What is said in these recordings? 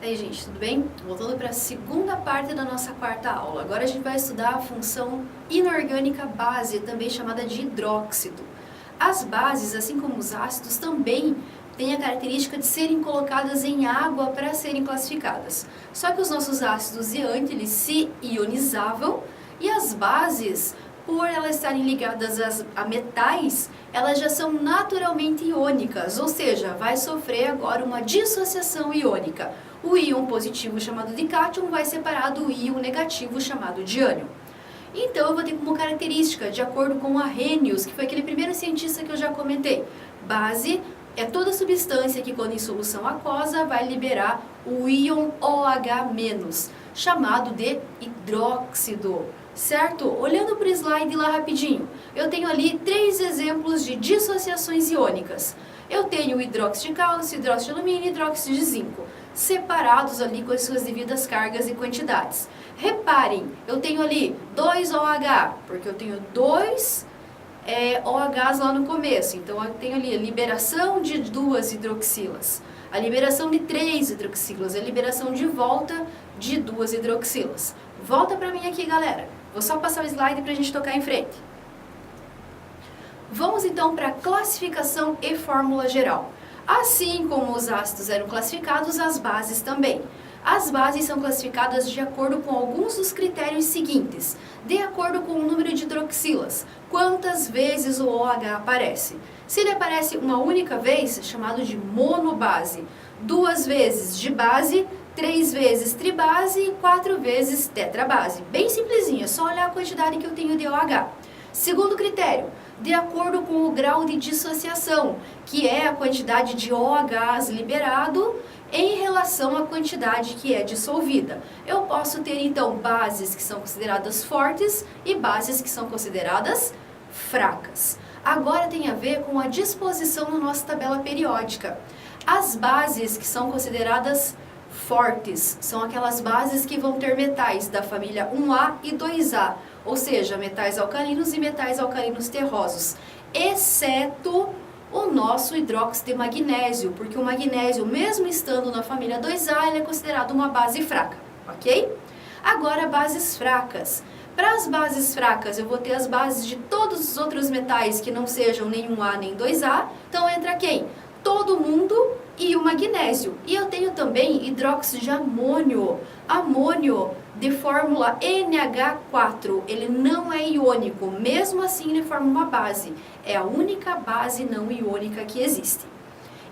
E aí, gente, tudo bem? Voltando para a segunda parte da nossa quarta aula. Agora a gente vai estudar a função inorgânica base, também chamada de hidróxido. As bases, assim como os ácidos, também têm a característica de serem colocadas em água para serem classificadas. Só que os nossos ácidos e antes eles se ionizavam e as bases, por elas estarem ligadas a metais, elas já são naturalmente iônicas, ou seja, vai sofrer agora uma dissociação iônica. O íon positivo chamado de cátion vai separar do íon negativo chamado de ânion. Então eu vou ter como característica, de acordo com Arrhenius, que foi aquele primeiro cientista que eu já comentei, base é toda substância que quando em solução aquosa vai liberar o íon OH-, chamado de hidróxido. Certo? Olhando para o slide lá rapidinho, eu tenho ali 3 exemplos de dissociações iônicas. Eu tenho o hidróxido de cálcio, hidróxido de alumínio e hidróxido de zinco, separados ali com as suas devidas cargas e quantidades. Reparem, eu tenho ali 2 OH, porque eu tenho 2 OHs lá no começo. Então eu tenho ali a liberação de 2 hidroxilas, a liberação de 3 hidroxilas, a liberação de volta de 2 hidroxilas. Volta para mim aqui, galera. Vou só passar o slide para a gente tocar em frente. Vamos então para a classificação e fórmula geral. Assim como os ácidos eram classificados, as bases também. As bases são classificadas de acordo com alguns dos critérios seguintes. De acordo com o número de hidroxilas, quantas vezes o OH aparece. Se ele aparece uma única vez, é chamado de monobase. 2 vezes de base, 3 vezes tribase e 4 vezes tetrabase. Bem simplesinho, é só olhar a quantidade que eu tenho de OH. Segundo critério, de acordo com o grau de dissociação, que é a quantidade de OHs liberado em relação à quantidade que é dissolvida. Eu posso ter então bases que são consideradas fortes e bases que são consideradas fracas. Agora tem a ver com a disposição na nossa tabela periódica. As bases que são consideradas fortes são aquelas bases que vão ter metais da família 1A e 2A, ou seja, metais alcalinos e metais alcalinos terrosos, exceto o nosso hidróxido de magnésio, porque o magnésio, mesmo estando na família 2A, ele é considerado uma base fraca, ok? Agora, bases fracas. Para as bases fracas, eu vou ter as bases de todos os outros metais que não sejam nem 1A nem 2A, então entra quem? Todo mundo e o magnésio. E eu tenho também hidróxido de amônio. Amônio de fórmula NH4. Ele não é iônico, mesmo assim ele forma uma base. É a única base não iônica que existe.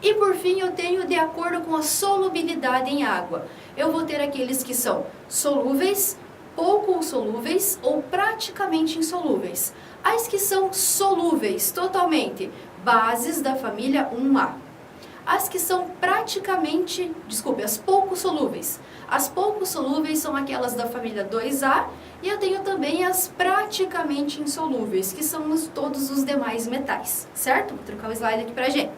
E por fim eu tenho de acordo com a solubilidade em água. Eu vou ter aqueles que são solúveis, pouco solúveis ou praticamente insolúveis. As que são solúveis totalmente, bases da família 1A. As que são as pouco solúveis. As pouco solúveis são aquelas da família 2A e eu tenho também as praticamente insolúveis, que são todos os demais metais, certo? Vou trocar o slide aqui pra gente.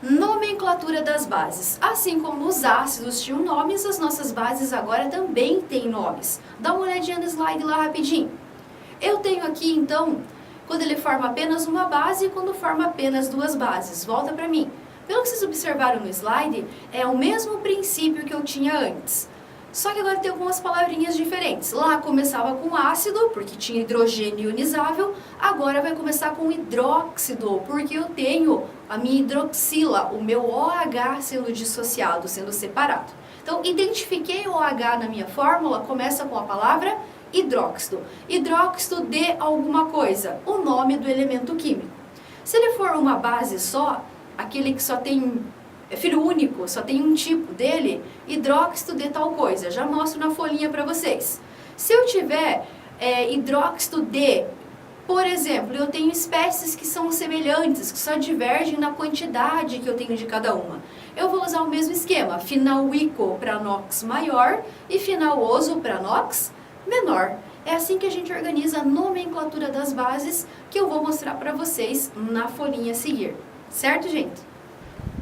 Nomenclatura das bases. Assim como os ácidos tinham nomes, as nossas bases agora também têm nomes. Dá uma olhadinha no slide lá rapidinho. Eu tenho aqui então quando ele forma apenas uma base e quando forma apenas 2 bases. Volta para mim. Pelo que vocês observaram no slide, é o mesmo princípio que eu tinha antes. Só que agora tem algumas palavrinhas diferentes. Lá começava com ácido, porque tinha hidrogênio ionizável. Agora vai começar com hidróxido, porque eu tenho a minha hidroxila, o meu OH sendo dissociado, sendo separado. Então, identifiquei o OH na minha fórmula, começa com a palavra hidróxido. Hidróxido de alguma coisa, o nome do elemento químico. Se ele for uma base só, aquele que só tem, é filho único, só tem um tipo dele, hidróxido de tal coisa. Já mostro na folhinha para vocês. Se eu tiver hidróxido de, por exemplo, eu tenho espécies que são semelhantes, que só divergem na quantidade que eu tenho de cada uma. Eu vou usar o mesmo esquema, fenalíquico para NOx maior e fenaloso para NOx menor. É assim que a gente organiza a nomenclatura das bases, que eu vou mostrar para vocês na folhinha a seguir. Certo, gente?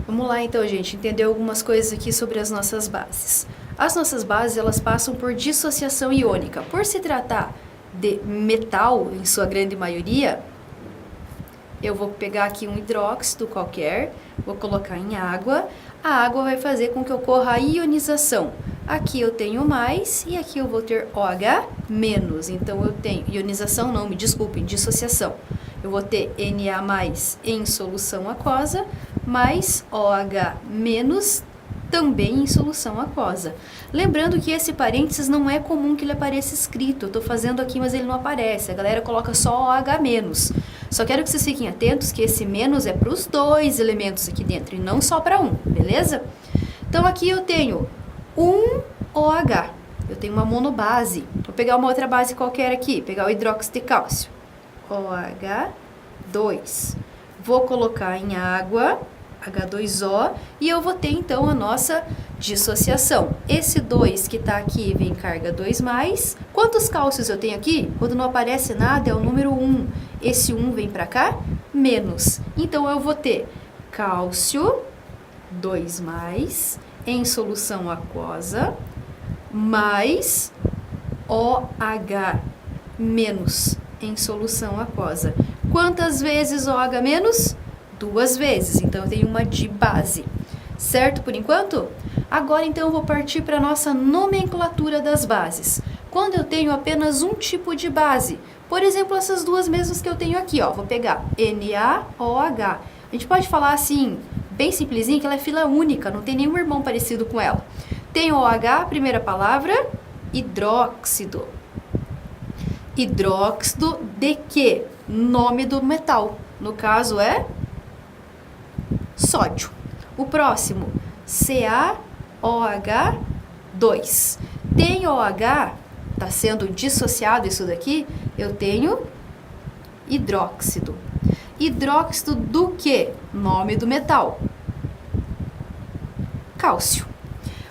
Vamos lá então, gente, entender algumas coisas aqui sobre as nossas bases. As nossas bases, elas passam por dissociação iônica. Por se tratar de metal, em sua grande maioria, eu vou pegar aqui um hidróxido qualquer, vou colocar em água. A água vai fazer com que ocorra a ionização. Aqui eu tenho mais e aqui eu vou ter OH menos. Então eu tenho ionização, não, me desculpem, dissociação. Eu vou ter Na+ em solução aquosa, mais OH menos também em solução aquosa. Lembrando que esse parênteses não é comum que ele apareça escrito. Eu estou fazendo aqui, mas ele não aparece. A galera coloca só OH menos. Só quero que vocês fiquem atentos que esse menos é para os dois elementos aqui dentro e não só para um, beleza? Então aqui eu tenho um OH. Eu tenho uma monobase. Vou pegar uma outra base qualquer aqui, pegar o hidróxido de cálcio. OH2. Vou colocar em água, H2O, e eu vou ter então a nossa dissociação. Esse 2 que está aqui vem carga 2+. Quantos cálcios eu tenho aqui? Quando não aparece nada é o número 1. Esse 1 vem para cá, menos. Então eu vou ter cálcio 2+ em solução aquosa, mais OH menos em solução aquosa. Quantas vezes OH menos? 2 vezes, então eu tenho uma dibase, certo por enquanto? Agora então eu vou partir para a nossa nomenclatura das bases. Quando eu tenho apenas um tipo de base, por exemplo, essas duas mesmas que eu tenho aqui, ó, vou pegar NaOH. A gente pode falar assim, bem simplesinho, que ela é fila única, não tem nenhum irmão parecido com ela. Tem OH, primeira palavra, hidróxido. Hidróxido de quê? Nome do metal, no caso é sódio. O próximo, CaOH2. Tem OH, está sendo dissociado isso daqui, eu tenho hidróxido. Hidróxido do que? Nome do metal. Cálcio.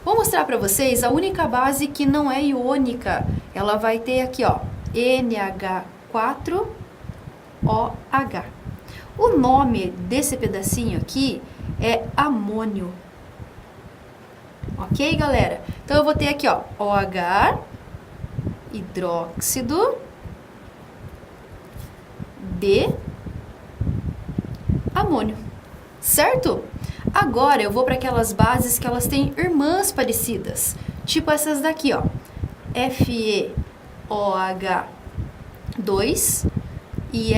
Vou mostrar para vocês a única base que não é iônica. Ela vai ter aqui, ó, NH4OH. O nome desse pedacinho aqui é amônio. Ok, galera? Então, eu vou ter aqui, ó, OH, hidróxido de amônio, certo? Agora, eu vou para aquelas bases que elas têm irmãs parecidas, tipo essas daqui, ó, FeOH2 e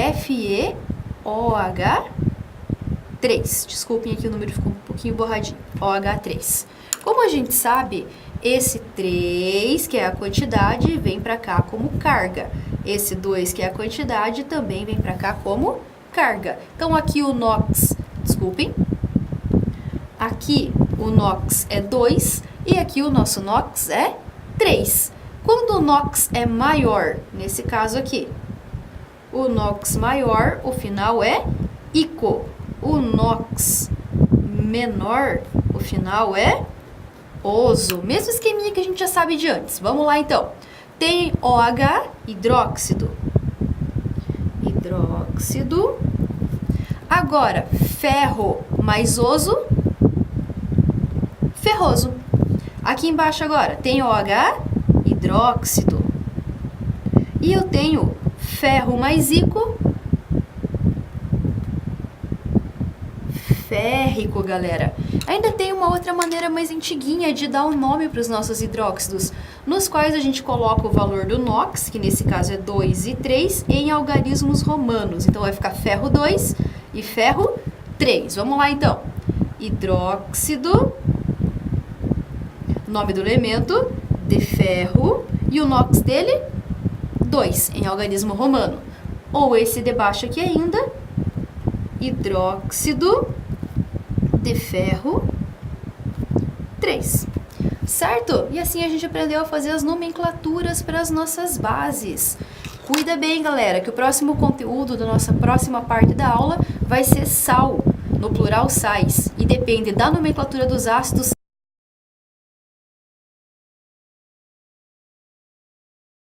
FeOH3. Desculpem aqui, o número ficou um pouquinho borradinho. OH3. Como a gente sabe, esse 3, que é a quantidade, vem para cá como carga. Esse 2, que é a quantidade, também vem para cá como carga. Então, aqui o NOx, desculpem, aqui o NOx é 2 e aqui o nosso NOx é 3. Quando o NOx é maior, nesse caso aqui, o NOx maior, o final é ico. O NOx menor, o final é oso. Mesmo esqueminha que a gente já sabe de antes. Vamos lá então. Tem OH, hidróxido. Hidróxido. Agora, ferro mais oso, ferroso. Aqui embaixo agora tem OH, hidróxido. E eu tenho ferro mais ico, férrico, galera. Ainda tem uma outra maneira mais antiguinha de dar um nome para os nossos hidróxidos, nos quais a gente coloca o valor do NOx, que nesse caso é 2 e 3, em algarismos romanos. Então, vai ficar ferro 2 e ferro 3. Vamos lá, então. Hidróxido, nome do elemento, de ferro, e o NOx dele, 2, em algarismo romano. Ou esse de baixo aqui ainda, hidróxido de ferro 3, certo? E assim a gente aprendeu a fazer as nomenclaturas para as nossas bases. Cuida bem, galera, que o próximo conteúdo da nossa próxima parte da aula vai ser sal, no plural sais, e depende da nomenclatura dos ácidos